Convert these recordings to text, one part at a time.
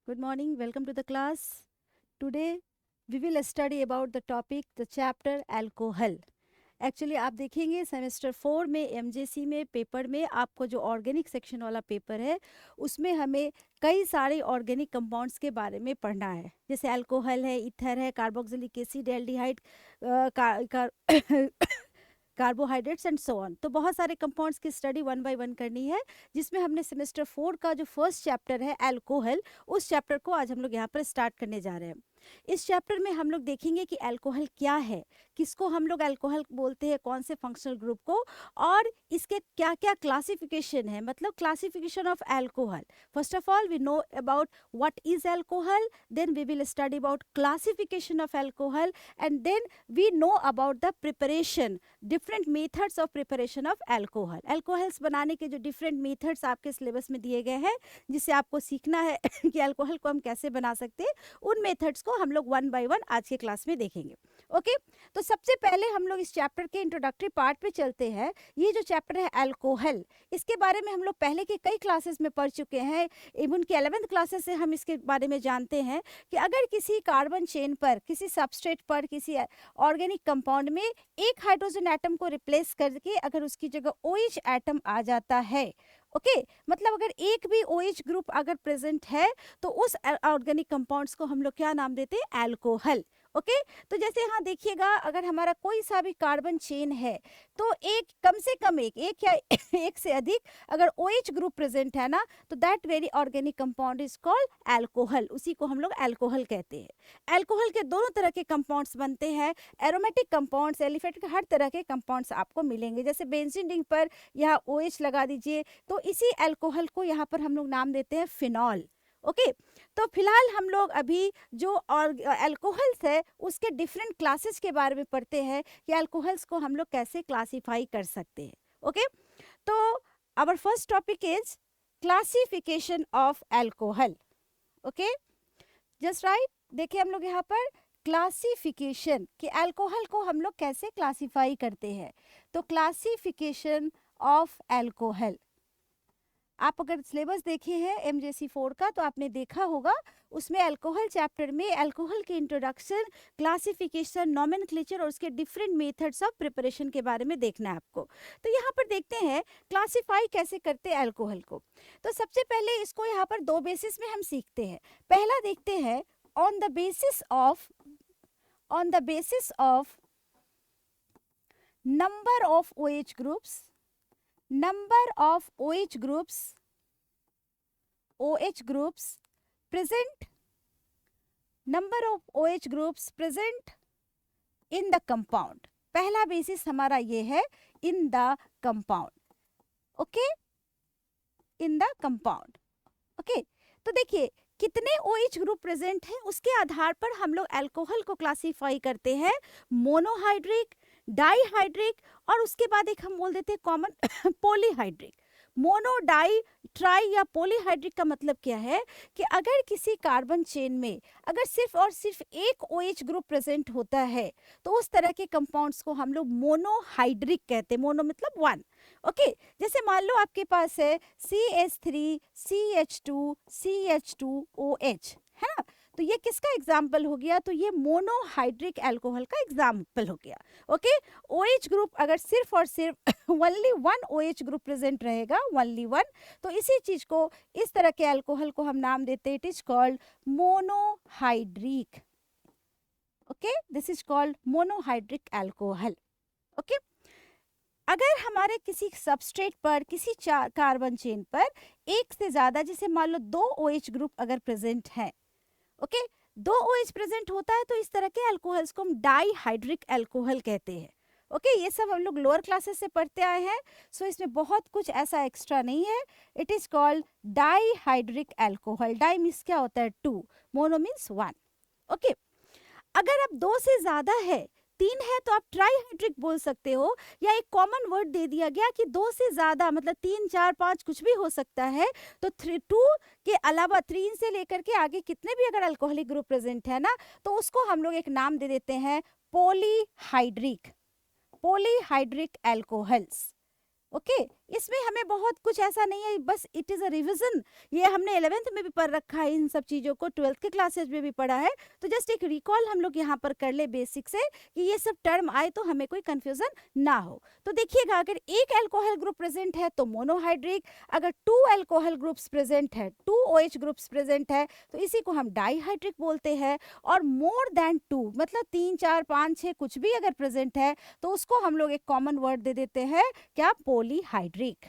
Good morning. Welcome to the class. Today we will study about the topic the chapter alcohol. Actually आप देखेंगे semester 4 में MJC में paper में आपको जो ऑर्गेनिक सेक्शन वाला पेपर है उसमें हमें कई सारे ऑर्गेनिक कंपाउंड्स के बारे में पढ़ना है। जैसे अल्कोहल है, ईथर है, carboxylic acid, aldehyde, carbohydrates and so on. तो बहुत सारे कंपाउंड्स की स्टडी वन बाय वन करनी है, जिसमें हमने सेमेस्टर 4 का जो फर्स्ट चैप्टर है अल्कोहल, उस चैप्टर को आज हम लोग यहाँ पर स्टार्ट करने जा रहे हैं। इस चैप्टर में हम लोग देखेंगे कि अल्कोहल क्या है, किसको हम लोग अल्कोहल बोलते हैं, कौन से फंक्शनल ग्रुप को, और इसके क्या क्या क्लासिफिकेशन है, मतलब classification of alcohol. First of all we know about what is alcohol, then we will study about classification of alcohol, and then we know about the preparation, different methods of preparation of alcohol. Alcohols बनाने के जो different methods आपके syllabus में दिए गए हैं, जिससे आपको सीखना है कि अल्कोहल को हम कैसे बना सकते हैं, उन मेथड्स को हम लोग वन बाय वन आज के क्लास में देखेंगे। ओके, तो सबसे पहले हम लोग इस चैप्टर के इंट्रोडक्टरी पार्ट पे चलते हैं। ये जो चैप्टर है अल्कोहल, इसके बारे में हम लोग पहले के कई क्लासेस में पढ़ चुके हैं। इवन की 11th क्लासेस से हम इसके बारे में जानते हैं कि अगर किसी कार्बन चेन पर, किसी सबस्ट्रेट पर, किसी ऑर्गेनिक कंपाउंड में एक हाइड्रोजन एटम को रिप्लेस करके अगर उसकी जगह OH एटम आ जाता है, ओके मतलब अगर एक भी OH ग्रुप अगर प्रेजेंट है तो उस ऑर्गेनिक कंपाउंड्स को हम लोग क्या नाम देते हैं, अल्कोहल। ओके, तो जैसे यहाँ देखिएगा, अगर हमारा कोई सा भी कार्बन चेन है तो एक कम से कम एक या एक से अधिक अगर OH ग्रुप प्रेजेंट है ना, तो that very organic compound is called alcohol. उसी को हम लोग अल्कोहल कहते हैं। अल्कोहल के दोनों तरह के कंपाउंड्स बनते हैं, एरोमेटिक कंपाउंड्स, एलिफेटिक, हर तरह के कंपाउंड्स आपको मिलेंगे। जैसे बेंजीन रिंग पर यहाँ OH लगा दीजिए, तो इसी अल्कोहल को यहाँ पर हम लोग नाम देते हैं फिनॉल। ओके, तो फिलहाल हम लोग अभी जो और अल्कोहल्स है उसके डिफरेंट क्लासेस के बारे में पढ़ते हैं कि अल्कोहल्स को हम लोग कैसे क्लासिफाई कर सकते हैं। ओके, तो our first topic is classification of alcohol. Okay, just right, देखिए हम लोग यहाँ पर क्लासिफिकेशन कि अल्कोहल को हम लोग कैसे क्लासिफाई करते हैं। तो क्लासिफिकेशन ऑफ अल्कोहल, आप अगर सिलेबस देखे हैं एमजेसी 4 का तो आपने देखा होगा, उसमें अल्कोहल चैप्टर में अल्कोहल के इंट्रोडक्शन, क्लासिफिकेशन, नॉमेनक्लेचर और उसके डिफरेंट मेथड्स ऑफ प्रिपरेशन के बारे में देखना है आपको। तो यहाँ पर देखते हैं क्लासिफाई कैसे करते हैं अल्कोहल को। तो सबसे पहले इसको यहाँ पर दो बेसिस में हम सीखते हैं। पहला देखते हैं on the basis of number of OH groups, number of OH groups present, number of OH groups present in the compound। पहला बेसिस हमारा ये है in the compound. Okay, in the compound. Okay, तो देखिए कितने OH ग्रुप प्रेजेंट हैं उसके आधार पर हम लोग अल्कोहल को क्लासिफाई करते हैं, मोनोहाइड्रिक, डाईहाइड्रिक, और उसके बाद एक हम बोल देते हैं common polyhydric. Mono, di, tri या पॉलीहाइड्रिक का मतलब क्या है कि अगर किसी कार्बन चेन में अगर सिर्फ और सिर्फ एक OH ग्रुप प्रेजेंट होता है तो उस तरह के कंपाउंड्स को हम लोग मोनोहाइड्रिक कहते हैं। मोनो मतलब वन। ओके, जैसे मान लो आपके पास है CH3 CH2 CH2OH, है ना, तो ये किसका एग्जाम्पल हो गया, तो ये मोनोहाइड्रिक अल्कोहल का एग्जाम्पल हो गया। ओके, OH ग्रुप अगर सिर्फ और सिर्फ only one OH group present रहेगा, ओनली वन, तो इसी चीज को, इस तरह के अल्कोहल को हम नाम देते हैं, it is called monohydric. Okay, this is called monohydric alcohol. Okay, अगर हमारे किसी सबस्ट्रेट पर, किसी कार्बन चेन पर एक से ज्यादा, जैसे मान लो 2 OH ग्रुप अगर प्रेजेंट है, ओके, 2 OH प्रेजेंट होता है तो इस तरह के अल्कोहल्स को हम डाईहाइड्रिक अल्कोहल कहते हैं। ओके, ये सब हम लोग लोअर क्लासेस से पढ़ते आए हैं, सो इसमें बहुत कुछ ऐसा एक्स्ट्रा नहीं है। It is called dihydric alcohol. Di means क्या होता है, 2, मोनो मीन्स 1। ओके, अगर अब 2 से ज्यादा है, 3 है, तो आप ट्राईहाइड्रिक बोल सकते हो, या एक कॉमन वर्ड दे दिया गया कि 2 से ज्यादा मतलब 3 4 5 कुछ भी हो सकता है, तो 2 के अलावा 3 से लेकर के आगे कितने भी अगर अल्कोहलिक ग्रुप प्रेजेंट है ना, तो उसको हम लोग एक नाम दे देते हैं पॉलीहाइड्रिक, पॉलीहाइड्रिक अल्कोहल्स। ओके इसमें हमें बहुत कुछ ऐसा नहीं है, बस इट इज़ अ रिविजन। ये हमने 11th में भी पढ़ रखा है, इन सब चीज़ों को 12th के क्लासेज में भी पढ़ा है, तो जस्ट एक रिकॉल हम लोग यहाँ पर कर ले बेसिक से कि ये सब टर्म आए तो हमें कोई कंफ्यूजन ना हो। तो देखिएगा, अगर एक अल्कोहल ग्रुप प्रेजेंट है तो मोनोहाइड्रिक, अगर 2 अल्कोहल ग्रुप्स प्रेजेंट है, 2 OH ग्रुप्स प्रेजेंट है तो इसी को हम डाईहाइड्रिक बोलते हैं। और मोर देन 2 मतलब 3 4 5 6 कुछ भी अगर प्रेजेंट है तो उसको हम लोग एक कॉमन वर्ड दे देते हैं, क्या, polyhydric.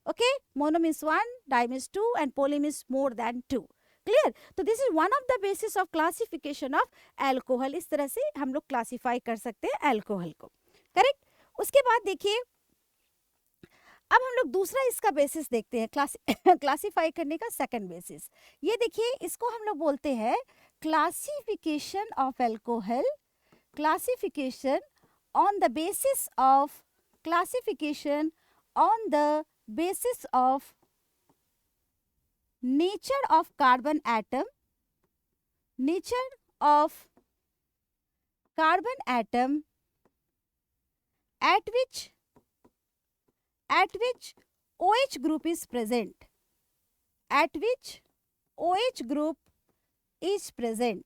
Okay, mono means 1, di means 2 and poly means more than 2. Clear? तो this is one of the basis of classification of alcohol. इस तरह से हम लोग क्लासिफाई कर सकते हैं अल्कोहल को, करेक्ट। उसके बाद देखिए, अब हम लोग दूसरा इसका बेसिस देखते हैं, क्लासिफाई करने का सेकंड बेसिस। ये देखिए, इसको हम लोग बोलते हैं classification of alcohol, classification on the basis of classification on the basis of nature of carbon atom, nature of carbon atom at which OH group is present, at which OH group is present,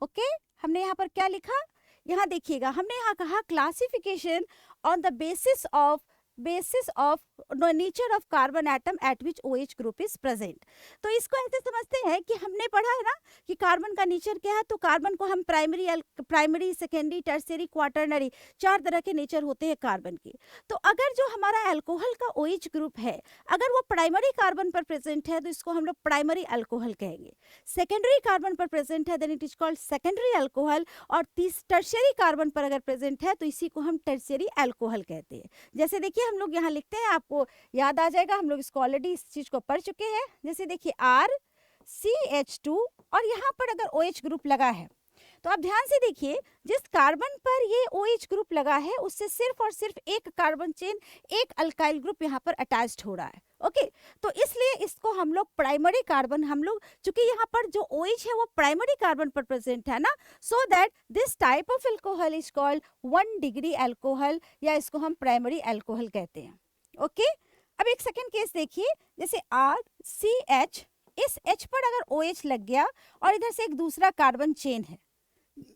okay हमने यहाँ पर क्या लिखा, यहाँ देखिएगा, हमने यहाँ कहा classification on the basis of nature of carbon atom at which OH group is present. तो इसको ऐसे समझते हैं कि हमने पढ़ा है ना कि कार्बन का नेचर क्या है, तो कार्बन को हम प्राइमरी, सेकेंडरी, टर्शियरी, क्वाटरनरी, 4 तरह के नेचर होते हैं कार्बन के। तो अगर जो हमारा अल्कोहल का OH ग्रुप है, अगर वो प्राइमरी कार्बन पर प्रेजेंट है तो इसको हम लोग प्राइमरी अल्कोहल कहेंगे। सेकेंडरी कार्बन पर प्रेजेंट है then it is called secondary alcohol. और टर्शियरी कार्बन पर अगर प्रेजेंट है तो इसी को हम टर्शियरी अल्कोहल कहते हैं। जैसे देखिए, हम लोग यहाँ लिखते हैं, आपको याद आ जाएगा, हम लोग इसको ऑलरेडी इस चीज को पढ़ चुके हैं। जैसे देखिए RCH2 और यहाँ पर अगर OH ग्रुप लगा है तो आप ध्यान से देखिए, जिस कार्बन पर ये OH ग्रुप लगा है उससे सिर्फ और सिर्फ एक कार्बन चेन, एक अल्काइल ग्रुप यहाँ पर अटैच्ड हो रहा है। ओके तो इसलिए इसको हम लोग प्राइमरी कार्बन, हम लोग चूंकि यहाँ पर जो OH है वो प्राइमरी कार्बन पर प्रेजेंट है ना, so that this type of alcohol is called 1 degree alcohol, या इसको हम प्राइमरी अल्कोहल कहते हैं। ओके अब एक सेकेंड केस देखिए, जैसे RCH, इस H पर अगर OH लग गया और इधर से एक दूसरा कार्बन चेन है।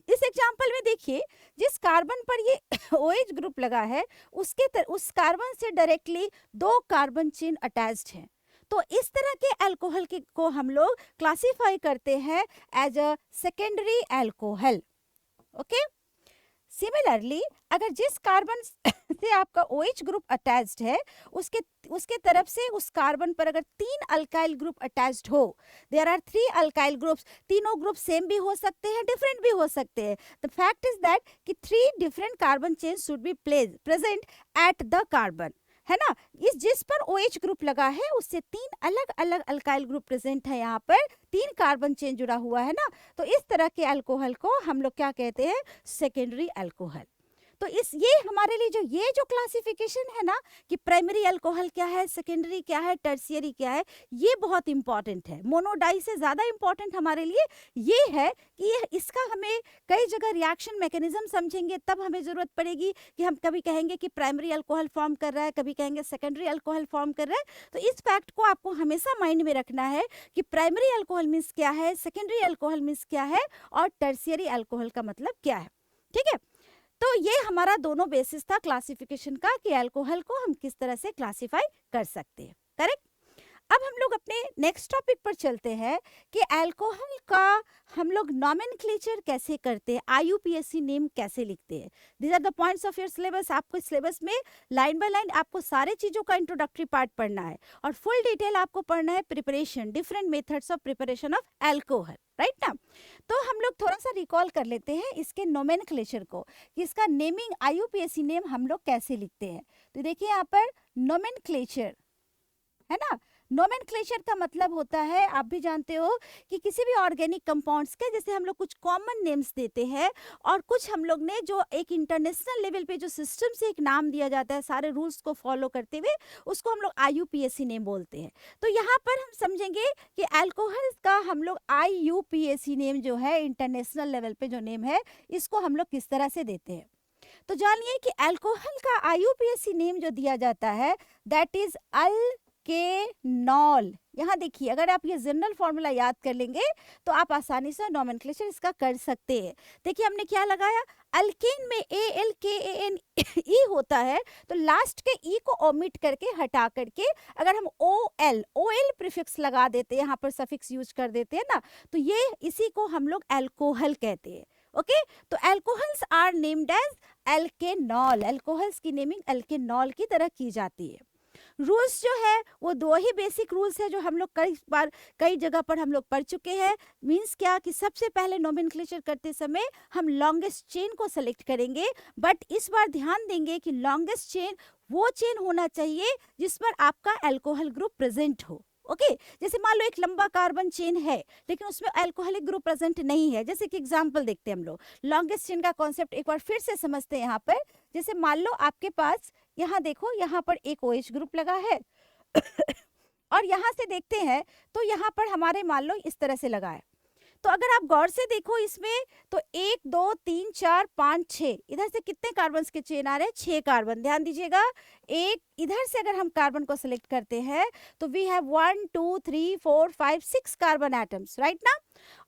इस एग्जाम्पल में देखिए, जिस कार्बन पर ये OH ग्रुप लगा है उस कार्बन से डायरेक्टली 2 कार्बन चेन अटैच्ड हैं। तो इस तरह के अल्कोहल को हम लोग क्लासिफाई करते हैं as a secondary alcohol. Okay similarly, अगर जिस कार्बन से आपका OH ग्रुप अटैच्ड है उसके तरफ से उस कार्बन पर अगर 3 अल्काइल ग्रुप अटैच्ड हो, देयर आर 3 अल्काइल ग्रुप्स, तीनों ग्रुप सेम भी हो सकते हैं, डिफरेंट भी हो सकते हैं। द फैक्ट इज दैट कि 3 different carbon chain should be present at the carbon, है ना। जिस पर OH ग्रुप लगा है उससे 3 अलग अलग अल्काइल ग्रुप प्रेजेंट है, यहाँ पर 3 कार्बन चेन जुड़ा हुआ है ना, तो इस तरह के अल्कोहल को हम लोग क्या कहते हैं, सेकेंडरी अल्कोहल। तो ये हमारे लिए ये जो क्लासिफिकेशन है ना कि प्राइमरी अल्कोहल क्या है, सेकेंडरी क्या है, टर्शियरी क्या है, ये बहुत इंपॉर्टेंट है। मोनोडाई से ज़्यादा इंपॉर्टेंट हमारे लिए ये है कि इसका हमें कई जगह रिएक्शन मैकेनिज्म समझेंगे तब हमें ज़रूरत पड़ेगी कि हम कभी कहेंगे कि प्राइमरी अल्कोहल फॉर्म कर रहा है, कभी कहेंगे सेकेंडरी अल्कोहल फॉर्म कर रहा है। तो इस फैक्ट को आपको हमेशा माइंड में रखना है कि प्राइमरी अल्कोहल मीन्स क्या है, सेकेंडरी अल्कोहल मीन्स क्या है और टर्शियरी अल्कोहल का मतलब क्या है। ठीक है, तो ये हमारा दोनों बेसिस था क्लासिफिकेशन का कि अल्कोहल को हम किस तरह से क्लासिफाई कर सकते हैं, करेक्ट। अब हम लोग अपने नेक्स्ट टॉपिक पर चलते हैं कि अल्कोहल का हम लोग नॉमेनक्लेचर कैसे करते हैं, IUPAC नेम कैसे लिखते हैं। These are the points of your syllabus. आपको सिलेबस में लाइन बाय लाइन आपको सारे चीज़ों का इंट्रोडक्टरी पार्ट पढ़ना है और फुल डिटेल आपको पढ़ना है preparation, different methods of preparation of alcohol, right ना। तो हम लोग थोड़ा सा रिकॉल कर लेते हैं इसके नोमेनक्लेचर को कि इसका नेमिंग IUPAC नेम हम लोग कैसे लिखते हैं। तो देखिए यहाँ पर नोमेनक्लेचर है ना, नोमेनक्लेचर का मतलब होता है, आप भी जानते हो कि किसी भी ऑर्गेनिक कंपाउंड्स के जैसे हम लोग कुछ कॉमन नेम्स देते हैं और कुछ हम लोग ने जो एक इंटरनेशनल लेवल पे जो सिस्टम से एक नाम दिया जाता है सारे रूल्स को फॉलो करते हुए, उसको हम लोग IUPAC नेम बोलते हैं। तो यहाँ पर हम समझेंगे कि अल्कोहल का हम लोग IUPAC नेम जो है इंटरनेशनल लेवल पे जो नेम है इसको हम लोग किस तरह से देते हैं। तो जानिए कि अल्कोहल का IUPAC नेम जो दिया जाता है दैट इज अल्केनॉल। यहाँ देखिए, अगर आप ये जनरल फॉर्मूला याद कर लेंगे तो आप आसानी से नोमेनक्लेचर इसका कर सकते हैं। देखिए हमने क्या लगाया, अल्केन में ALKANE होता है, तो लास्ट के ई को ओमिट करके हटा करके अगर हम OL प्रीफिक्स लगा देते हैं, यहाँ पर सफिक्स यूज कर देते हैं ना, तो ये इसी को हम लोग अल्कोहल कहते हैं। ओके तो alcohols are named as alkanol, alcohols की नेमिंग अल्केनॉल की तरह की जाती है। रूल्स जो है वो दो ही बेसिक रूल्स है जो हम लोग कई बार कई जगह पर हम लोग पढ़ चुके हैं। मींस क्या कि सबसे पहले नोमेनक्लेचर करते समय हम लॉन्गेस्ट चेन को सेलेक्ट करेंगे, बट इस बार ध्यान देंगे कि लॉन्गेस्ट चेन वो चेन होना चाहिए जिस पर आपका अल्कोहल ग्रुप प्रेजेंट हो। ओके जैसे मान लो एक लंबा कार्बन चेन है लेकिन उसमें अल्कोहलिक ग्रुप प्रेजेंट नहीं है, जैसे कि एग्जांपल देखते हैं हम लोग। लॉन्गेस्ट चेन का कॉन्सेप्ट एक बार फिर से समझते हैं यहाँ पर। जैसे मान लो आपके पास यहाँ देखो, यहाँ पर एक OH ग्रुप लगा है और यहाँ से देखते हैं तो यहाँ पर हमारे मान लो इस तरह से लगा है। तो अगर आप गौर से देखो इसमें तो 1 2 3 4 5 6 इधर से कितने कार्बन के चेन आ रहे हैं, 6 कार्बन। ध्यान दीजिएगा, एक इधर से अगर हम कार्बन को सिलेक्ट करते हैं तो we have 1 2 3 4 5 6 carbon atoms, right ना।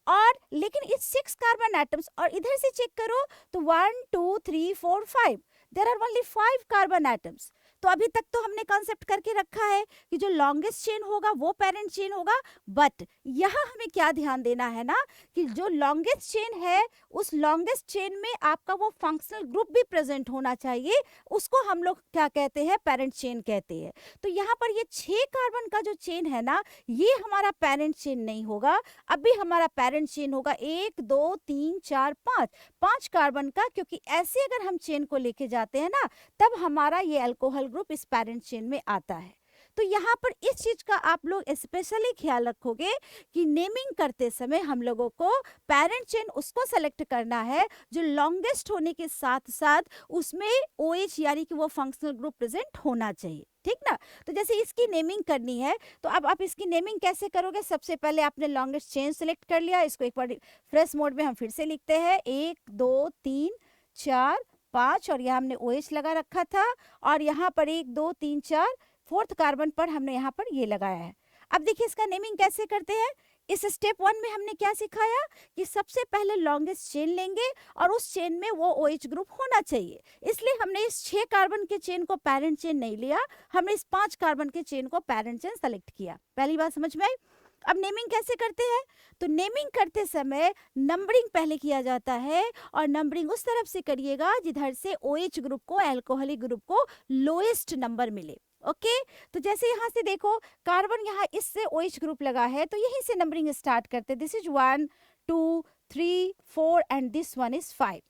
और लेकिन इस 6 कार्बन एटम्स और इधर से चेक करो तो 1 2 3 4 5 there are only 5 carbon atoms. तो अभी तक तो हमने कॉन्सेप्ट करके रखा है कि जो लॉन्गेस्ट चेन होगा वो पेरेंट चेन होगा, बट यहाँ हमें क्या ध्यान देना है ना कि जो लॉन्गेस्ट चेन है उस लॉन्गेस्ट चेन में आपका वो फंक्शनल ग्रुप भी प्रेजेंट होना चाहिए, उसको हम लोग क्या कहते हैं, पेरेंट चेन कहते हैं। तो यहाँ पर ये 6 कार्बन का जो चेन है ना ये हमारा पेरेंट चेन नहीं होगा, अभी हमारा पेरेंट चेन होगा 1 2 3 4 5 कार्बन का, क्योंकि ऐसे अगर हम चेन को लेके जाते हैं ना तब हमारा ये अल्कोहल ग्रुप इस पेरेंट चेन में आता है। तो यहाँ पर इस चीज का आप लोग स्पेशली ख्याल रखोगे कि नेमिंग करते समय हम लोगों को पेरेंट चेन उसको सेलेक्ट करना है जो लॉन्गेस्ट होने के साथ साथ उसमें OH यानी कि वो फंक्शनल ग्रुप प्रेजेंट होना चाहिए, ठीक ना। तो जैसे इसकी नेमिंग करनी है तो अब आप इसकी नेमिंग कैसे करोगे, सबसे पहले आपने लॉन्गेस्ट चेन सेलेक्ट कर लिया, इसको एक बार फ्रेश मोड में हम फिर से लिखते हैं 1 2 3 4 5 और यहाँ हमने OH लगा रखा था और यहाँ पर 1 2 3 4 4th कार्बन पर हमने यहाँ पर ये लगाया है। अब देखिए इसका नेमिंग कैसे करते हैं। इस स्टेप 1 में हमने क्या सिखाया कि सबसे पहले लॉन्गेस्ट चेन लेंगे और उस चेन में वो OH ग्रुप होना चाहिए, इसलिए हमने इस 6 कार्बन के चेन को पेरेंट चेन नहीं लिया, हमने इस 5 कार्बन के चेन को पेरेंट चेन सेलेक्ट किया। पहली बात समझ में आई। अब नेमिंग कैसे करते हैं, तो नेमिंग करते समय नंबरिंग पहले किया जाता है और नंबरिंग उस तरफ से करिएगा जिधर से OH ग्रुप को, अल्कोहलिक ग्रुप को लोएस्ट नंबर मिले। ओके तो जैसे यहाँ से देखो कार्बन यहाँ इससे OH ग्रुप लगा है तो यहीं से नंबरिंग स्टार्ट करते, this is 1 2 3 4 and this one is 5।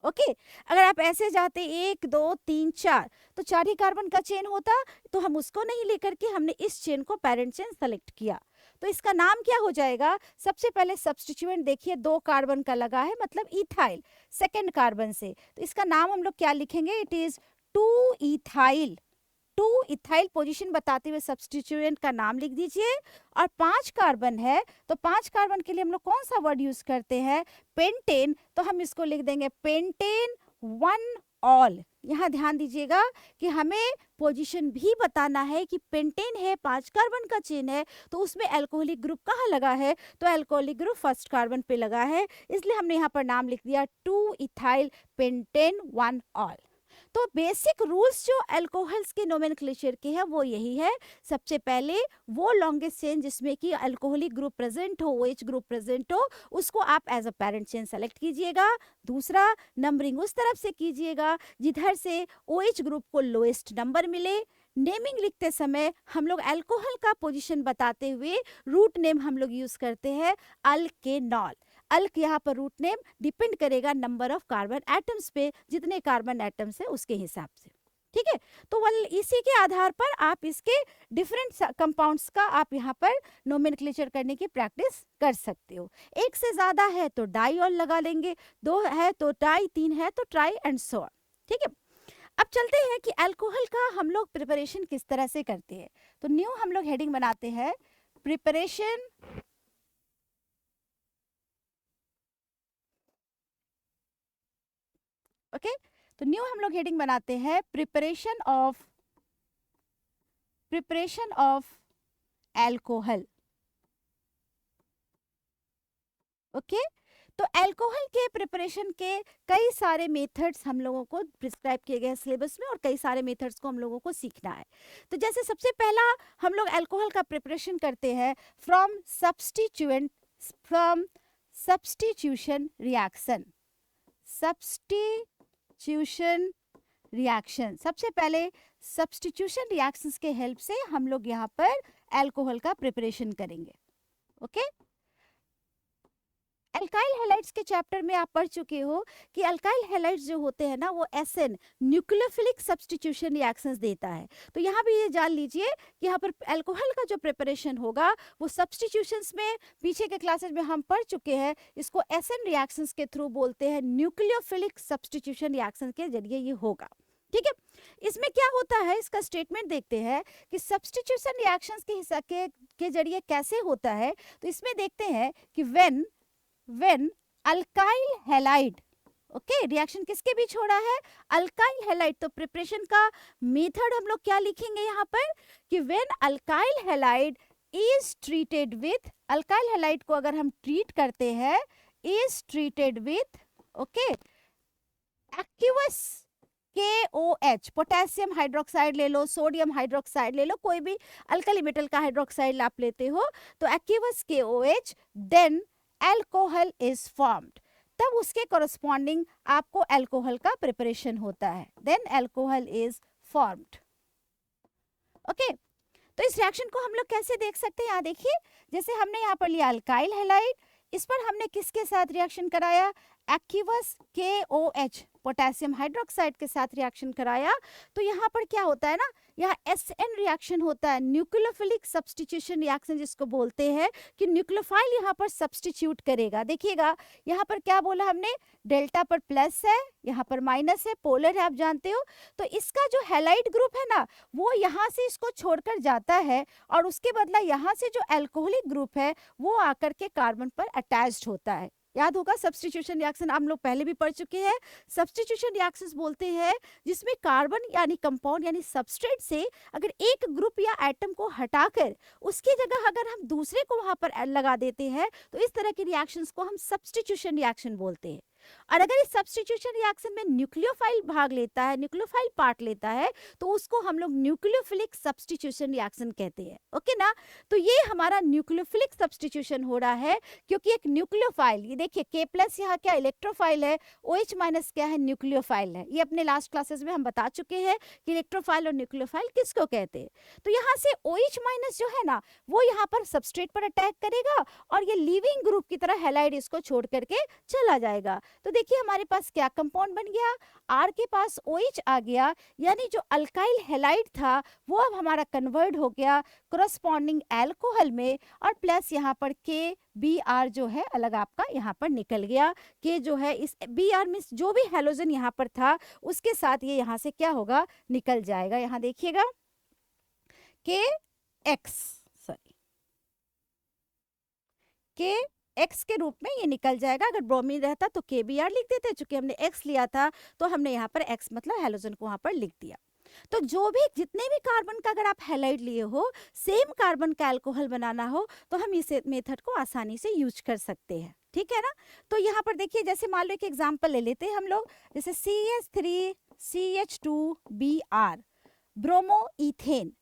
Okay अगर आप ऐसे जाते 1 2 3 4 तो 4 ही कार्बन का चेन होता, तो हम उसको नहीं लेकर के हमने इस चेन को पेरेंट चेन सेलेक्ट किया। तो इसका नाम क्या हो जाएगा, सबसे पहले सब्स्टिट्यूएंट देखिए 2 कार्बन का लगा है मतलब इथाइल सेकंड कार्बन से, तो इसका नाम हम लोग क्या लिखेंगे, it is 2 ethyl. 2 ethyl position बताते हुए सब्स्टिट्यूएंट का नाम लिख दीजिए। और 5 कार्बन है तो 5 कार्बन के लिए हम लोग कौन सा वर्ड यूज करते हैं, पेंटेन, तो हम इसको लिख देंगे पेंटेन 1 ऑल। यहाँ ध्यान दीजिएगा कि हमें पोजीशन भी बताना है कि पेंटेन है 5 कार्बन का चेन है तो उसमें अल्कोहलिक ग्रुप कहाँ लगा है, तो अल्कोहलिक ग्रुप फर्स्ट कार्बन पे लगा है, इसलिए हमने यहाँ पर नाम लिख दिया 2 इथाइल पेंटेन 1 ऑल। तो बेसिक रूल्स जो अल्कोहल्स के नोमेनक्लेचर के हैं वो यही है, सबसे पहले वो लॉन्गेस्ट चेन जिसमें कि अल्कोहलिक ग्रुप प्रेजेंट हो, OH ग्रुप प्रेजेंट हो, उसको आप as a parent chain select कीजिएगा। दूसरा नंबरिंग उस तरफ से कीजिएगा जिधर से OH ग्रुप को लोएस्ट नंबर मिले। नेमिंग लिखते समय हम लोग अल्कोहल का पोजीशन बताते हुए रूट नेम हम लोग यूज करते हैं अल्केनॉल। अल्क यहाँ पर रूट नेम डिपेंड करेगा नंबर ऑफ कार्बन एटम्स पे, जितने कार्बन एटम्स है उसके हिसाब से, ठीक है। तो इसी के आधार पर आप इसके डिफरेंट कंपाउंड्स का आप यहाँ पर नोमेनक्लेचर करने की प्रैक्टिस कर सकते हो। एक से ज्यादा है तो डाईऑल लगा लेंगे, 2 है तो डाई, 3 है तो ट्राई एंड सो ऑन, ठीक है। अब चलते हैं कि अल्कोहल का हम लोग प्रिपरेशन किस तरह से करते हैं। तो न्यू हम लोग हेडिंग बनाते हैं प्रिपरेशन ओके तो न्यू हम लोग हेडिंग बनाते हैं प्रिपरेशन ऑफ एल्कोहल। ओके, तो अल्कोहल के प्रिपरेशन के कई सारे मेथड्स हम लोगों को प्रिस्क्राइब किए गए हैं सिलेबस में, और कई सारे मेथड्स को हम लोगों को सीखना है। तो जैसे सबसे पहला हम लोग अल्कोहल का प्रिपरेशन करते हैं फ्रॉम सब्स्टिट्यूशन रिएक्शन। सबसे पहले सब्स्टिट्यूशन रिएक्शंस के हेल्प से हम लोग यहाँ पर अल्कोहल का प्रिपरेशन करेंगे। ओके, अल्काइल हैलाइड्स के चैप्टर में आप पढ़ चुके हो कि अल्काइल हैलाइड्स जो होते हैं ना वो एसएन न्यूक्लियोफिलिक सब्स्टिट्यूशन रिएक्शंस देता है। तो यहाँ भी ये जान लीजिए कि यहाँ पर अल्कोहल का जो प्रिपरेशन होगा वो सब्स्टिट्यूशंस में पीछे के क्लासेस में हम पढ़ चुके हैं, इसको एसएन रिएक्शंस के थ्रू बोलते हैं, न्यूक्लियोफिलिक सब्स्टिट्यूशन रिएक्शन के जरिए ये होगा। ठीक है, इसमें क्या होता है इसका स्टेटमेंट देखते हैं कि सब्स्टिट्यूशन रिएक्शंस के हिस्सा के जरिए कैसे होता है। तो इसमें देखते हैं कि when alkyl halide, okay, reaction किसके बीच हो रहा है, अल्काइल हैलाइड। तो प्रिपरेशन का मेथड हम लोग क्या लिखेंगे यहाँ पर कि when alkyl halide is treated with, alkyl halide को अगर हम ट्रीट करते हैं is treated with, okay, aqueous KOH, potassium hydroxide ले लो, सोडियम हाइड्रोक्साइड ले लो, कोई भी अल्कली मेटल का हाइड्रोक्साइड आप लेते हो, तो aqueous KOH, then alcohol is formed, तब उसके कॉरस्पॉन्डिंग आपको अल्कोहल का प्रिपरेशन होता है, then alcohol is formed. Okay, तो इस रिएक्शन को हम लोग कैसे देख सकते हैं, यहाँ देखिए, जैसे हमने यहाँ पर लिया अल्काइल हैलाइड, इस पर हमने किसके साथ रिएक्शन कराया, एक्वियस KOH, पोटेशियम हाइड्रोक्साइड के साथ रिएक्शन कराया। तो यहाँ पर क्या होता है ना, यहाँ SN रिएक्शन होता है, न्यूक्लियोफिलिक सब्स्टिट्यूशन रिएक्शन जिसको बोलते हैं, कि न्यूक्लियोफाइल यहाँ पर सब्स्टिट्यूट करेगा। देखिएगा यहाँ पर क्या बोला हमने, डेल्टा पर प्लस है, यहाँ पर माइनस है, पोलर है, आप जानते हो। तो इसका जो हैलाइड ग्रुप है ना वो यहाँ से इसको छोड़कर जाता है, और उसके बदला यहाँ से जो अल्कोहलिक ग्रुप है वो आकर के कार्बन पर अटैच्ड होता है। याद होगा सब्स्टिट्यूशन रिएक्शन हम लोग पहले भी पढ़ चुके हैं। सब्स्टिट्यूशन रिएक्शंस बोलते हैं जिसमें कार्बन यानी कंपाउंड यानी सबस्ट्रेट से अगर एक ग्रुप या एटम को हटाकर उसकी जगह अगर हम दूसरे को वहां पर लगा देते हैं तो इस तरह की रिएक्शंस को हम सब्स्टिट्यूशन रिएक्शन बोलते हैं। और अगर इस सब्स्टिट्यूशन रिएक्शन में न्यूक्लियोफाइल भाग लेता है, न्यूक्लियोफाइल पार्ट लेता है, तो उसको हम लोग न्यूक्लियोफिलिक सब्स्टिट्यूशन रिएक्शन कहते हैं। ओके ना, तो ये हमारा न्यूक्लियोफिलिक सब्स्टिट्यूशन हो रहा है क्योंकि एक न्यूक्लियोफाइल, ये देखिए K+ यहाँ क्या इलेक्ट्रोफाइल है, OH- क्या है, न्यूक्लियोफाइल है। ये अपने लास्ट क्लासेस में हम बता चुके हैं कि इलेक्ट्रोफाइल और न्यूक्लियोफाइल किसको कहते हैं। तो यहाँ से OH- जो है ना वो यहाँ पर सबस्ट्रेट पर अटैक करेगा और ये लीविंग ग्रुप की तरह हैलाइड इसको छोड़ करके चला जाएगा। तो देखिए हमारे पास क्या कंपाउंड बन गया, R के पास OH आ गया, यानी जो अल्काइल हैलाइड था वो अब हमारा कन्वर्ट हो गया कोरस्पॉन्डिंग अल्कोहल में, और प्लस यहाँ पर KBr जो है अलग आपका यहाँ पर निकल गया। K जो है इस Br में जो भी हैलोजन यहाँ पर था उसके साथ ये यहाँ से क्या होगा, निकल जाएगा। यहाँ देखिएगा X के रूप में ये निकल जाएगा। अगर ब्रोमीन रहता तो KBr लिख देते, चूंकि हमने X लिया था तो हमने यहाँ पर X मतलब हैलोजन को वहां पर लिख दिया। तो जो भी जितने भी कार्बन का अगर आप हैलाइड लिए हो, सेम कार्बन का अल्कोहल बनाना हो तो हम इस मेथड को आसानी से यूज कर सकते हैं। ठीक है ना, तो यहाँ पर देखिए जैसे मान लो एक एग्जाम्पल ले लेते हैं हम लोग, जैसे CH3CH2Br ब्रोमो इथेन,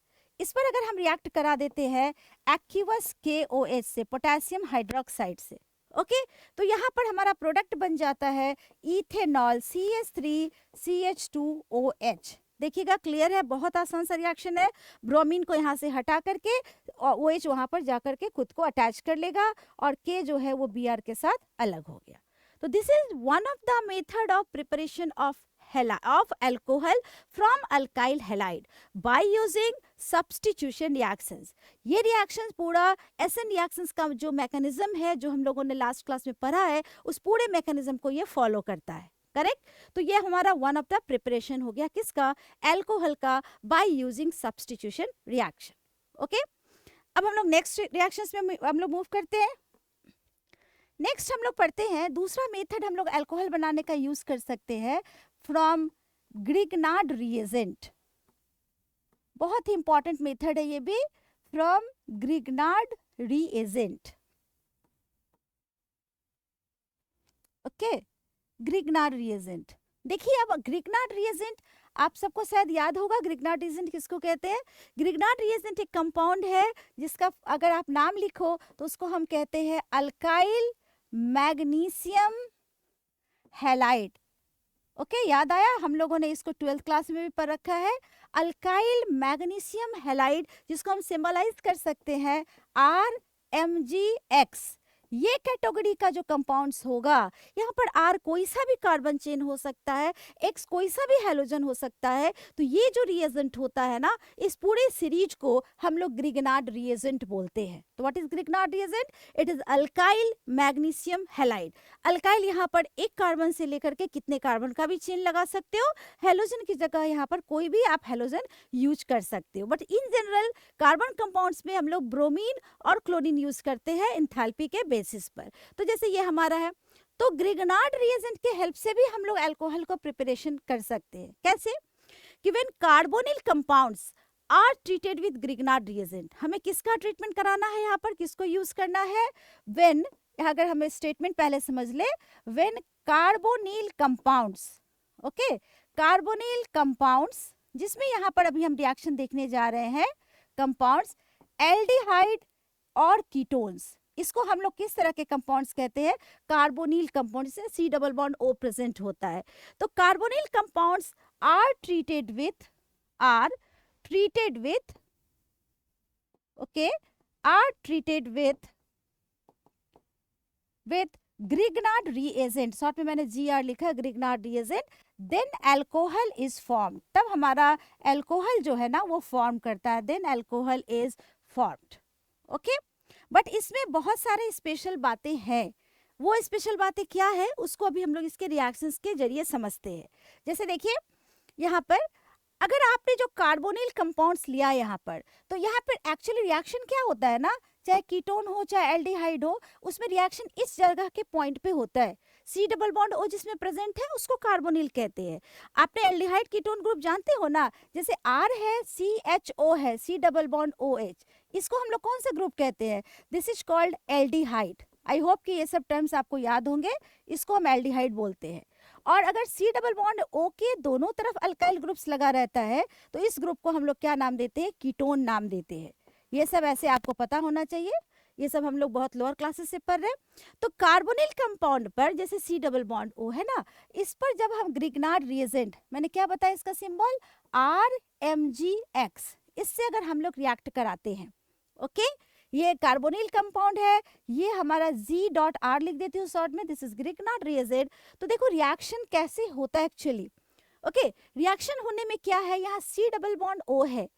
इस पर अगर हम रिएक्ट करा देते हैं एक्वियस KOH से, पोटेशियम हाइड्रोक्साइड से, ओके, तो यहाँ पर हमारा प्रोडक्ट बन जाता है इथेनॉल CH3CH2OH। देखिएगा क्लियर है, बहुत आसान सा रिएक्शन है। ब्रोमीन को यहाँ से हटा करके OH वहाँ पर जा करके खुद को अटैच कर लेगा और K जो है वो Br के साथ अलग हो गया। तो this is one of the method of preparation of alcohol from alkyl halide by using substitution reactions। ये reactions पूरा SN reactions का जो मैकेनिज्म है जो हम लोगों ने लास्ट क्लास में पढ़ा है उस पूरे मैकेनिज्म को ये फॉलो करता है। करेक्ट, तो ये हमारा वन ऑफ द प्रिपरेशन हो गया किसका, एल्कोहल का, by using substitution reaction. Okay, अब हम लोग नेक्स्ट रिएक्शंस में हम लोग मूव करते हैं। नेक्स्ट हम लोग पढ़ते हैं दूसरा मेथड हम लोग अल्कोहल बनाने का यूज कर सकते हैं फ्रॉम ग्रिग्नार्ड रिएजेंट, बहुत ही इंपॉर्टेंट मेथड है ये भी, from Grignard reagent. Okay, Grignard reagent. देखिए अब ग्रिग्नार्ड रिएजेंट आप सबको शायद याद होगा, ग्रिग्नार्ड रिएजेंट किसको कहते हैं। ग्रिग्नार्ड रिएजेंट एक कंपाउंड है जिसका अगर आप नाम लिखो तो उसको हम कहते हैं अल्काइल मैग्नीशियम हैलाइड। ओके, याद आया, हम लोगों ने इसको 12th क्लास में भी पढ़ रखा है। अल्काइल मैग्नीशियम हैलाइड, जिसको हम सिंबलाइज कर सकते हैं RMgX। ये कैटेगरी का जो कंपाउंड्स होगा, यहाँ पर R कोई सा भी कार्बन चेन हो सकता है, X कोई सा भी हैलोजन हो सकता है। तो ये जो रिएजेंट होता है ना, इस पूरे सीरीज को हम लोग ग्रिग्नार्ड रिएजेंट बोलते हैं। तो what is Grignard reagent? It is alkyl magnesium halide. Alkyl यहाँ पर एक कार्बन से लेकर के कितने कार्बन का भी चेन लगा सकते हो, हैलोजन की जगह यहाँ पर कोई भी आप हैलोजन यूज कर सकते हो। But in general carbon compounds में हम लोग ब्रोमीन और क्लोरीन यूज करते हैं एंथैल्पी के बेसिस पर। तो जैसे ये हमारा है, तो ग्रिग्नार्ड रिएजेंट के हेल्प से भी हम लोग अल्कोहल को प्रिपरेशन कर सकते हैं। कैसे? कि when carbonyl compounds are treated with Grignard reagent, हमें किसका ट्रीटमेंट कराना है, यहाँ पर किसको यूज करना है? व्हेन, अगर हमें स्टेटमेंट पहले समझ ले, when carbonyl compounds, okay, carbonyl compounds, जिसमें यहाँ पर अभी हम रिएक्शन देखने जा रहे हैं, कंपाउंड्स एल्डिहाइड और कीटोन्स, इसको हम लोग किस तरह के कंपाउंड्स कहते हैं? कार्बोनिल कंपाउंड, से C double bond O present होता है। तो carbonyl compounds are treated with okay, are treated with Grignard reagent, short में मैंने GR लिखा, Grignard reagent, then alcohol is form, तब हमारा अल्कोहल जो है ना वो फॉर्म करता है, then alcohol is formed. Okay, but इसमें बहुत सारे स्पेशल बातें हैं। वो स्पेशल बातें क्या है उसको अभी हम लोग इसके रिएक्शंस के जरिए समझते हैं। जैसे देखिए यहाँ पर अगर आपने जो कार्बोनिल कंपाउंड्स लिया यहाँ पर, तो यहाँ पर एक्चुअली रिएक्शन क्या होता है ना, चाहे कीटोन हो चाहे एल्डिहाइड हो, उसमें रिएक्शन इस जगह के पॉइंट पे होता है। C डबल बॉन्ड O जिसमें प्रेजेंट है उसको कार्बोनिल कहते हैं। आपने एल्डिहाइड कीटोन ग्रुप जानते हो ना, जैसे R है, CHO है, C डबल बॉन्ड OH, इसको हम लोग कौन सा ग्रुप कहते हैं? This is called aldehyde. I hope कि ये सब टर्म्स आपको याद होंगे, इसको हम एल्डिहाइड बोलते हैं। और अगर C डबल बॉन्ड O के दोनों तरफ अल्काइल ग्रुप्स लगा रहता है तो इस ग्रुप को हम लोग क्या नाम देते हैं? कीटोन नाम देते हैं। ये सब ऐसे आपको पता होना चाहिए, ये सब हम लोग बहुत लोअर क्लासेस से पढ़ रहे हैं। तो कार्बोनिल कंपाउंड पर जैसे C डबल बॉन्ड O है ना, इस पर जब हम ग्रिग्नार्ड रिएजेंट, मैंने क्या बताया इसका सिंबल RMgX, इससे अगर हम लोग रिएक्ट कराते हैं, ओके, ये कार्बोनिल कंपाउंड है, ये हमारा G.R लिख देती हूँ शॉर्ट में, दिस इज ग्रिग्नार्ड रिएजेंट। तो देखो रिएक्शन कैसे होता है एक्चुअली। ओके, रिएक्शन होने में क्या है, यहाँ C डबल बॉन्ड O है,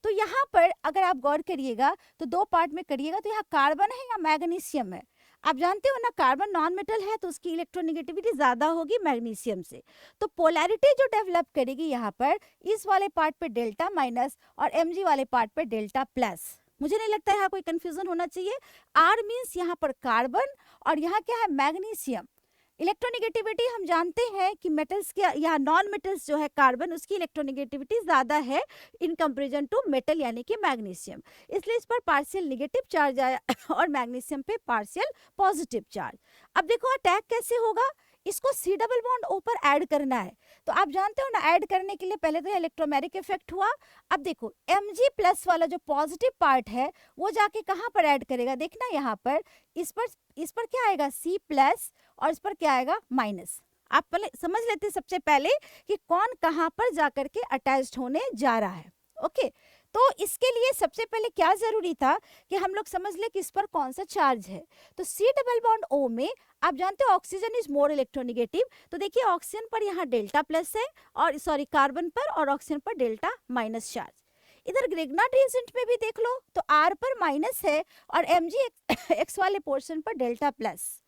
तो यहाँ पर अगर आप गौर करिएगा तो दो पार्ट में करिएगा, तो यहाँ कार्बन है या मैग्नीशियम है। आप जानते हो ना कार्बन नॉन मेटल है तो उसकी इलेक्ट्रोनेगेटिविटी ज्यादा होगी मैग्नीशियम से, तो पोलैरिटी जो डेवलप करेगी यहाँ पर, इस वाले पार्ट पे डेल्टा माइनस और Mg वाले पार्ट पे डेल्टा प्लस। मुझे नहीं लगता है यहाँ कोई कंफ्यूजन होना चाहिए। R मीन्स यहाँ पर कार्बन और यहाँ क्या है? मैग्नीशियम। इलेक्ट्रोनेगेटिविटी हम जानते हैं कि मेटल्स के या नॉन मेटल्स जो है कार्बन, उसकी इलेक्ट्रोनेगेटिविटी ज़्यादा है इन कंपेरिजन टू मेटल यानी कि मैग्नीशियम, इसलिए इस पर पार्शियल नेगेटिव चार्ज आया और मैग्नीशियम पे पार्शियल पॉजिटिव चार्ज। अब देखो अटैक कैसे होगा, इसको C डबल बॉन्ड O पर ऐड करना है, तो आप जानते हो ना ऐड करने के लिए पहले तो इलेक्ट्रोमैग्नेटिक इफेक्ट हुआ। अब देखो Mg प्लस वाला जो पॉजिटिव पार्ट है वो जाके कहाँ पर ऐड करेगा, देखना यहाँ पर, इस पर क्या आएगा? C प्लस, और इस पर क्या आएगा? माइनस। आप पहले समझ लेते सबसे पहले कि कौन कहाँ पर जाकर के अटैच्ड होने जा रहा है। ओके, तो इसके लिए सबसे पहले क्या जरूरी था कि हम लोग समझ ले कि इस पर कौन सा चार्ज है। तो C डबल बॉन्ड O में आप जानते हो ऑक्सीजन इज मोर इलेक्ट्रोनेगेटिव, तो देखिए ऑक्सीजन पर यहाँ डेल्टा प्लस है और सॉरी कार्बन पर, और ऑक्सीजन पर डेल्टा माइनस चार्ज। इधर ग्रिग्नार्ड रिएजेंट में भी देख लो तो R पर माइनस है और Mg वाले पोर्शन पर डेल्टा प्लस।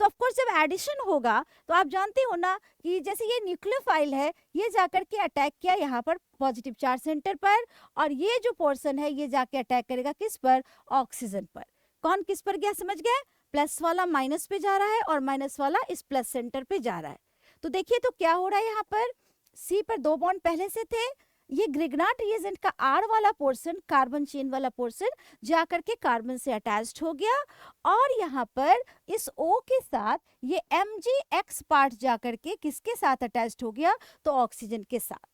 तो ऑफ कोर्स जब एडिशन होगा तो आप जानते हो ना कि जैसे ये न्यूक्लियोफाइल है, ये जाकर के अटैक किया यहाँ पर पॉजिटिव चार्ज सेंटर पर, और ये जो पोर्शन है ये जाके अटैक करेगा किस पर? ऑक्सीजन पर। कौन किस पर गया समझ गए? प्लस वाला माइनस पे जा रहा है और माइनस वाला इस प्लस सेंटर पे जा रहा है। तो देखिए तो क्या हो रहा है यहाँ पर, C पर 2 बॉन्ड पहले से थे, ये ग्रिग्नार्ड रिएजेंट का R वाला पोर्शन, कार्बन चेन वाला पोर्शन जाकर के कार्बन से अटैच्ड हो गया, और यहाँ पर इस O के साथ ये MgX पार्ट जाकर के किसके साथ अटैच्ड हो गया, तो ऑक्सीजन के साथ।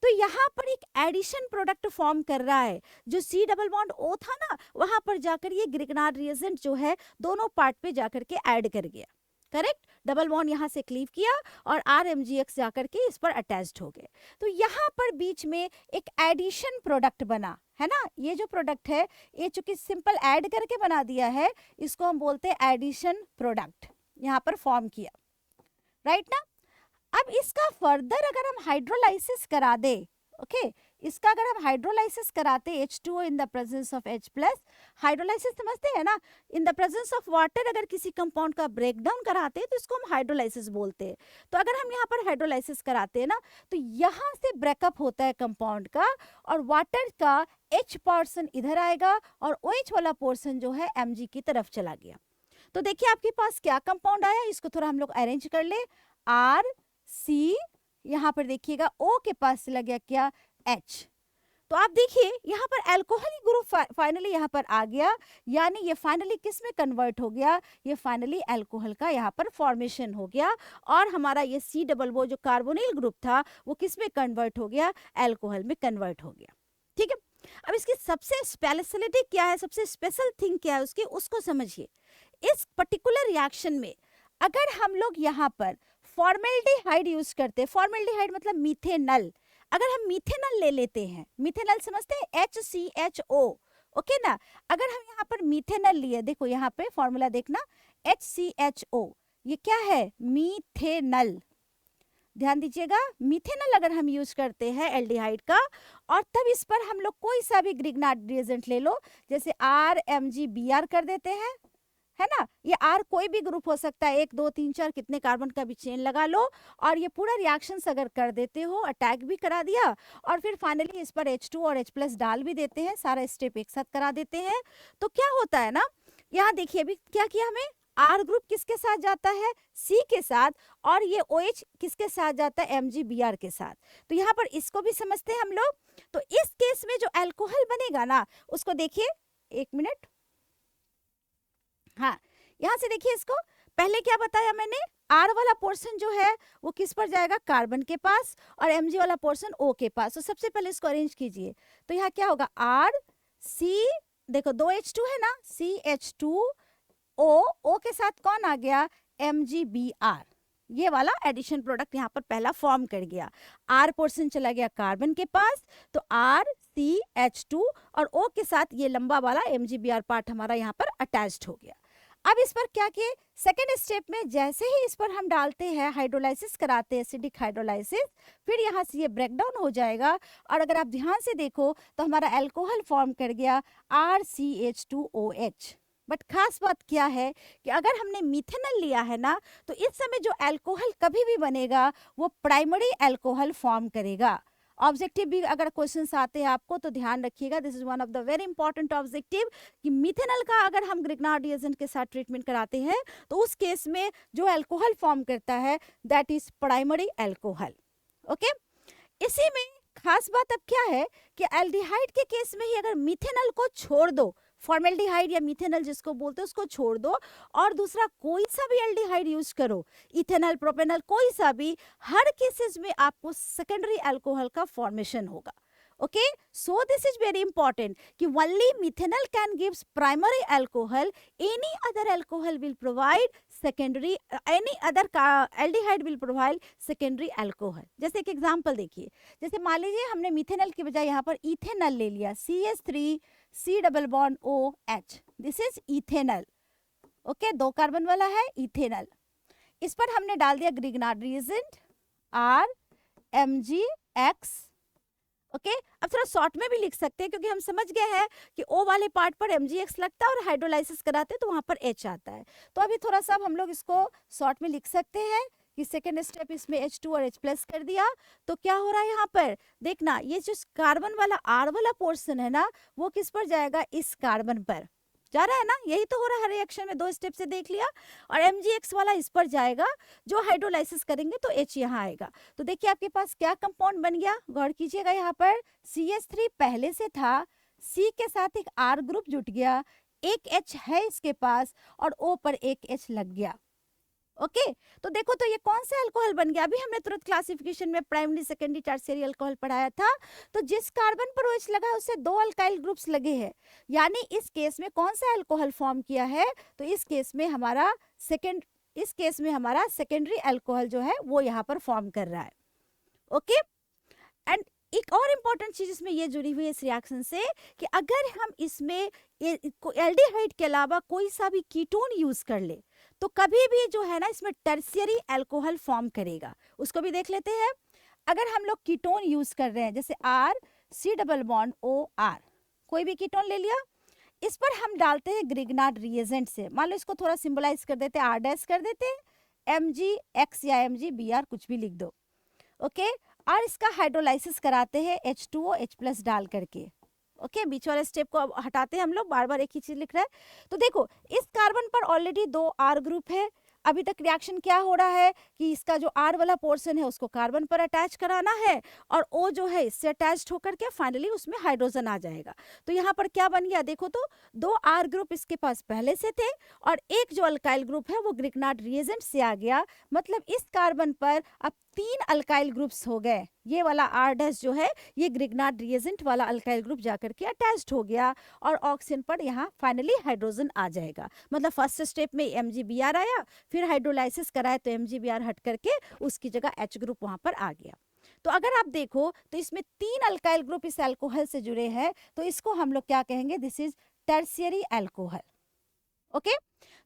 तो यहाँ पर एक एडिशन प्रोडक्ट फॉर्म कर रहा है, जो C डबल बॉन्ड O था ना, वहां पर जाकर ये ग्रिग्नार्ड रिएजेंट जो है दोनों पार्ट पे जाकर के ऐड कर गया। करेक्ट, डबल बॉन्ड यहाँ से क्लीव किया और RMgX जाकर के इस पर अटैच्ड हो गए। तो यहाँ पर बीच में एक एडिशन प्रोडक्ट बना है ना, ये जो प्रोडक्ट है ये चूंकि सिंपल ऐड करके बना दिया है, इसको हम बोलते हैं एडिशन प्रोडक्ट, यहाँ पर फॉर्म किया, राइट ना। अब इसका फर्दर अगर हम हाइड्रोलाइसिस करा दे, ओके, इसका अगर हम हाइड्रोलाइसिस कराते H2O in the presence of H plus, hydrolysis समझते हैं ना, in the presence of water अगर किसी कंपाउंड का ब्रेकडाउन कराते हैं तो इसको हम हाइड्रोलाइसिस बोलते हैं। तो अगर हम यहाँ पर हाइड्रोलाइसिस कराते हैं ना, तो यहाँ से ब्रेकअप होता है कंपाउंड का, और वाटर का H पोर्शन इधर आएगा और OH वाला पोर्शन जो है Mg की तरफ चला गया। तो देखिए आपके पास क्या कंपाउंड आया, इसको थोड़ा हम लोग अरेंज कर ले, R C, यहाँ पर देखिएगा O के पास चला गया क्या, H। तो आप देखिए यहाँ पर अल्कोहल ग्रुप फाइनली यहाँ पर आ गया, यानी ये फाइनली किस में कन्वर्ट हो गया, ये फाइनली अल्कोहल का यहाँ पर फॉर्मेशन हो गया, और हमारा ये C डबल वो जो कार्बोनिल ग्रुप था वो किस में कन्वर्ट हो गया, अल्कोहल में कन्वर्ट हो गया। ठीक है, अब इसकी सबसे स्पेशलिटी क्या है, सबसे स्पेशल थिंग क्या है उसकी, उसको समझिए। इस पर्टिकुलर रिएक्शन में अगर हम लोग यहाँ पर फॉर्मेल्डिहाइड यूज करते हैं, फॉर्मेल्डिहाइड मतलब मीथेनल, अगर हम मीथेनल ले लेते हैं, मीथेनल समझते हैं HCHO, ओके ना, अगर हम यहाँ पर मीथेनल लिए, देखो यहाँ पे फॉर्मूला देखना HCHO, ये क्या है, मीथेनल, ध्यान दीजिएगा, मीथेनल अगर हम यूज करते हैं एल्डिहाइड का, और तब इस पर हम लोग कोई सा भी ग्रिग्नार्ड रिएजेंट ले लो, जैसे RMgBr कर देते हैं, है ना, ये R कोई भी ग्रुप हो सकता है, 1 2 3 4 कितने कार्बन का भी चेन लगा लो, और ये पूरा रिएक्शंस अगर कर देते हो, अटैक भी करा दिया, और फिर फाइनली इस पर H2 और H प्लस डाल भी देते हैं, सारा स्टेप एक साथ करा देते हैं, तो क्या होता है ना, यहाँ देखिए अभी क्या किया हमें, R ग्रुप किसके साथ जाता है, C के साथ, और ये OH किसके साथ जाता है, MgBr के साथ। तो यहाँ पर इसको भी समझते हैं हम लोग। तो इस केस में जो अल्कोहल बनेगा ना, उसको देखिए, 1 मिनट, हाँ, यहाँ से देखिए इसको, पहले क्या बताया मैंने, R वाला पोर्शन जो है वो किस पर जाएगा, कार्बन के पास, और Mg वाला पोर्शन O के पास। तो सबसे पहले इसको अरेंज कीजिए, तो यहाँ क्या होगा, R C, देखो 2 H2 है ना, CH2O, O के साथ कौन आ गया, MgBr, ये वाला एडिशन प्रोडक्ट यहाँ पर पहला फॉर्म कर गया, R पोर्शन चला गया कार्बन के पास, तो R CH2 और O के साथ ये लंबा वाला MgBr पार्ट हमारा यहाँ पर अटैच्ड हो गया। अब इस पर क्या किए, सेकेंड स्टेप में जैसे ही इस पर हम डालते हैं, हाइड्रोलाइसिस कराते हैं, एसिडिक हाइड्रोलाइसिस, फिर यहाँ से ये ब्रेकडाउन हो जाएगा, और अगर आप ध्यान से देखो तो हमारा अल्कोहल फॉर्म कर गया RCH2OH। बट खास बात क्या है कि अगर हमने मीथेनल लिया है ना, तो इस समय जो अल्कोहल कभी भी बनेगा वो प्राइमरी अल्कोहल फॉर्म करेगा। ऑब्जेक्टिव भी अगर क्वेश्चंस आते हैं आपको तो ध्यान रखिएगा, this is one of the very important objective, कि मीथेनल का अगर हम ग्रिग्नार्ड रिएजेंट के साथ ट्रीटमेंट कराते हैं तो उस केस में जो अल्कोहल फॉर्म करता है that is primary alcohol. Okay, इसी में खास बात अब क्या है कि एल्डिहाइड के केस में ही अगर मीथेनल को छोड़ दो, फॉर्मेल्डिहाइड या मीथेनल जिसको बोलते हैं उसको छोड़ दो, और दूसरा कोई सा भी एल्डिहाइड यूज करो, इथेनॉल, प्रोपेनॉल, कोई सा भी, हर केसेस में आपको सेकेंडरी अल्कोहल का फॉर्मेशन होगा। Okay, so this is very important कि only methanol can gives primary alcohol, any other alcohol will provide secondary, any other aldehyde will provide secondary alcohol. जैसे एक एग्जांपल देखिए, जैसे मान लीजिए हमने मिथेनॉल की बजाय यहाँ पर इथेनॉल ले लिया, CH3 C double bond OH, this is ethanol. Okay, 2 carbon वाला है इथेनॉल, इस पर हमने डाल दिया ग्रिग्नार्ड रिएजेंट RMgX। ओके, अब थोड़ा शॉर्ट में भी लिख सकते हैं क्योंकि हम समझ गए हैं कि O वाले पार्ट पर MgX लगता है और हाइड्रोलाइसिस कराते हैं तो वहां पर H आता है। तो अभी थोड़ा सा हम लोग इसको शॉर्ट में लिख सकते हैं कि सेकेंड स्टेप इसमें H2 और H प्लस कर दिया, तो क्या हो रहा है यहाँ पर देखना, ये जो कार्बन वाला R वाला पोर्शन है ना वो किस पर जाएगा, इस कार्बन पर, जा रहा है ना, यही तो हो रहा है हर रिएक्शन में, 2 स्टेप से देख लिया। और MgX वाला इस पर जाएगा, जो हाइड्रोलाइसिस करेंगे तो H यहाँ आएगा। तो देखिए आपके पास क्या कंपाउंड बन गया, गौर कीजिएगा यहाँ पर CH3 पहले से था, C के साथ एक R ग्रुप जुट गया, एक H है इसके पास और O पर एक H लग गया। ओके तो देखो तो ये कौन सा अल्कोहल बन गया, अभी हमने तुरंत क्लासिफिकेशन में प्राइमरी सेकेंडरी टर्शियरी अल्कोहल पढ़ाया था। तो जिस कार्बन पर OH लगा है उससे 2 अल्काइल ग्रुप्स लगे हैं, यानी इस केस में कौन सा अल्कोहल फॉर्म किया है, तो इस केस में हमारा सेकेंडरी अल्कोहल जो है वो यहाँ पर फॉर्म कर रहा है। ओके एंड एक और इम्पॉर्टेंट चीज इसमें ये जुड़ी हुई है इस रिएक्शन से कि अगर हम इसमें एल्डिहाइड के अलावा कोई सा भी कीटोन यूज कर ले तो कभी भी जो है ना इसमें टर्शियरी अल्कोहल फॉर्म करेगा, उसको भी देख लेते हैं। अगर हम लोग कीटोन यूज कर रहे हैं जैसे RC+OR, कोई भी कीटोन ले लिया, इस पर हम डालते हैं ग्रिग्नार्ड रिएजेंट से, मान लो इसको थोड़ा सिंबलाइज कर देते हैं, R' कर देते हैं, MgX या MgBr कुछ भी लिख दो। ओके और इसका हाइड्रोलाइसिस कराते हैं H2OH+ डाल करके। ओके बीच वाले स्टेप को अब हटाते हैं हम लोग, बार बार एक ही चीज लिख रहे हैं। तो देखो इस कार्बन पर ऑलरेडी 2 R ग्रुप है, अभी तक रिएक्शन क्या हो रहा है कि इसका जो R वाला पोर्शन है उसको कार्बन पर अटैच कराना है और O जो है इससे अटैच्ड होकर के फाइनली उसमें हाइड्रोजन आ जाएगा। तो यहाँ पर क्या बन गया देखो तो 2 R ग्रुप इसके पास पहले से थे और एक जो अल्काइल ग्रुप है वो ग्रिग्नार्ड रिएजेंट से आ गया, मतलब इस कार्बन पर अब 3 अल्काइल ग्रुप्स हो गए। ये वाला R' जो है ये ग्रिग्नार्ड रिएजेंट वाला अल्काइल ग्रुप जाकर के अटैच्ड हो गया और ऑक्सीजन पर यहाँ फाइनली हाइड्रोजन आ जाएगा। मतलब फर्स्ट स्टेप में MgBr आया, फिर हाइड्रोलाइसिस कराया तो MgBr हट करके उसकी जगह H ग्रुप वहां पर आ गया। तो अगर आप देखो तो इसमें 3 अल्काइल ग्रुप इस अल्कोहल से जुड़े हैं, तो इसको हम लोग क्या कहेंगे, this is tertiary alcohol. Okay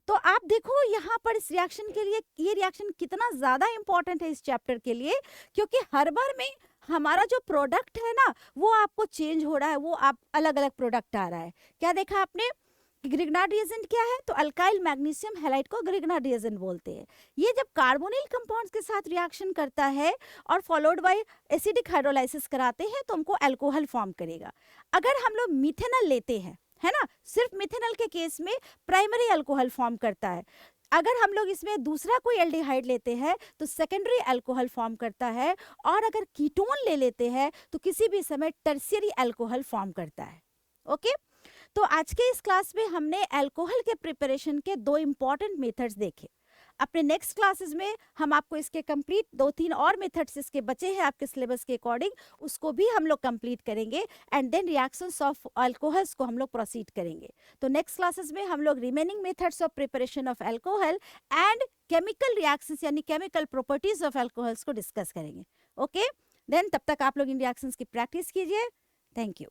तो आप देखो यहाँ पर इस रिएक्शन के लिए ये रिएक्शन कितना ज्यादा इंपॉर्टेंट है इस चैप्टर के लिए, क्योंकि हर बार में हमारा जो प्रोडक्ट है ना वो आपको चेंज हो रहा है, वो आप अलग अलग प्रोडक्ट आ रहा है। क्या देखा आपने, ग्रिग्नार्ड रिएजेंट क्या है, तो अल्काइल मैग्नीशियम हैलाइड को ग्रिग्नार्ड रिएजेंट बोलते हैं। ये जब कार्बोनिल कंपाउंड्स के साथ रिएक्शन करता है और फॉलोड बाय एसिडिक हाइड्रोलाइसिस कराते हैं तो हमको अल्कोहल फॉर्म करेगा। अगर हम लोग मिथेनॉल लेते हैं है ना, सिर्फ मिथेनॉल के केस में प्राइमरी अल्कोहल फॉर्म करता है। अगर हम लोग इसमें दूसरा कोई एल्डिहाइड लेते हैं तो सेकेंडरी अल्कोहल फॉर्म करता है, और अगर कीटोन ले लेते हैं तो किसी भी समय टर्शियरी अल्कोहल फॉर्म करता है। ओके तो आज के इस क्लास में हमने अल्कोहल के प्रिपरेशन के 2 इंपॉर्टेंट मेथड्स देखे। अपने नेक्स्ट क्लासेस में हम आपको इसके कंप्लीट 2-3 और मेथड्स इसके बचे हैं आपके सिलेबस के अकॉर्डिंग, उसको भी हम लोग कंप्लीट करेंगे and then reactions of alcohols को हम लोग प्रोसीड करेंगे। तो नेक्स्ट क्लासेस में हम लोग remaining methods of preparation of alcohol and chemical reactions यानी केमिकल प्रॉपर्टीज ऑफ अल्कोहल्स को डिस्कस करेंगे। ओके देन तब तक आप लोग इन रिएक्शंस की प्रैक्टिस कीजिए। Thank you.